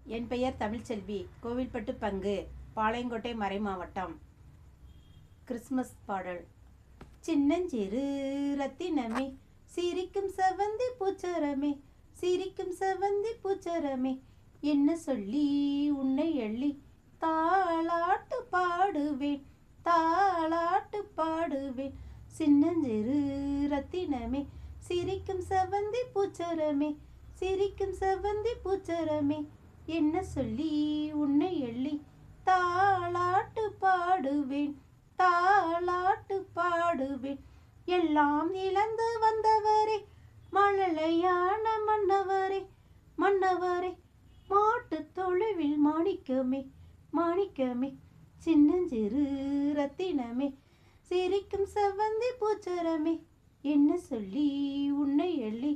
என் பெயர் தமிழ்ச்செல்வி. கோவில்பட்டு பங்கு, பாளையங்கோட்டை மறைமாவட்டம். கிறிஸ்மஸ் பாடல். சின்னஞ்சிறு ரத்தினமே, சிரிக்கும் செவந்தி பூச்சரமே, சிரிக்கும் செவந்தி பூச்சரமே, என்ன சொல்லி உன்னை எள்ளி தாளாட்டு பாடுவேன், தாளாட்டு பாடுவேன். சின்னஞ்சிறு ரத்தினமே, சிரிக்கும் செவந்தி பூச்சரமே, சிரிக்கும் செவந்தி பூச்சரமே, என்ன சொல்லி உன்னை எள்ளி தாளாட்டு பாடுவேன், தாளாட்டு பாடுவேன். எல்லாம் இழந்து வந்தவரே, மழலையான மன்னவரே, மன்னவரே, மாட்டு தொழுவில் மாணிக்கமே, மாணிக்கமே, சின்னஞ்சிறு ரத்தினமே, சிரிக்கும் செவந்தி பூச்சரமே, என்ன சொல்லி உன்னை எள்ளி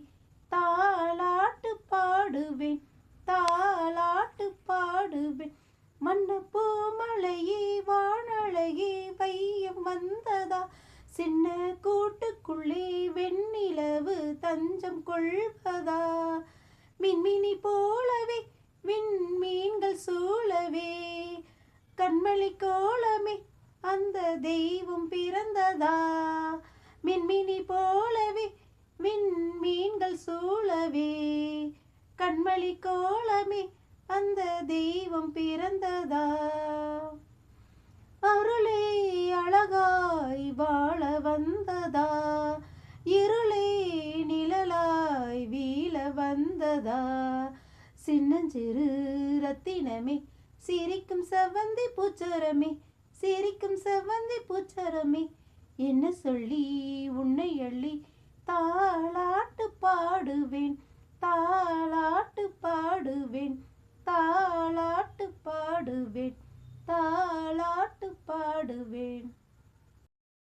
தாளாட்டு பாடுவேன், தாளாட்டு பாடுவேன். மன்னப்பூ மலையே வானழகே வையம் வந்ததா, சின்ன கூட்டுக்குள்ளே வெண்ணிலவு தஞ்சம் கொள்வதா, மின்மினி போலவே விண்மீன்கள் சூழவே, கண்மலை கோலமே அந்த தெய்வம் பிறந்ததா, மின்மினி போலவே விண்மீன்கள் சூழவே, கண்மலை கோலமே அந்த தெய்வம் பிறந்ததா. அருளே அழகாய் வாழ வந்ததா, இருளே நிழலாய் வீழ வந்ததா, சின்னஞ்சிறு ரத்தினமே, சிரிக்கும் செவந்தி பூச்சரமே, சிரிக்கும் செவந்தி பூச்சரமே, என்ன சொல்லி உன்னை எள்ளி தாளாட்டு பாடுவேன், தாளாட்டு பாடுவேன், தாளாட்டு பாடுவேன், தாளாட்டு பாடுவேன்.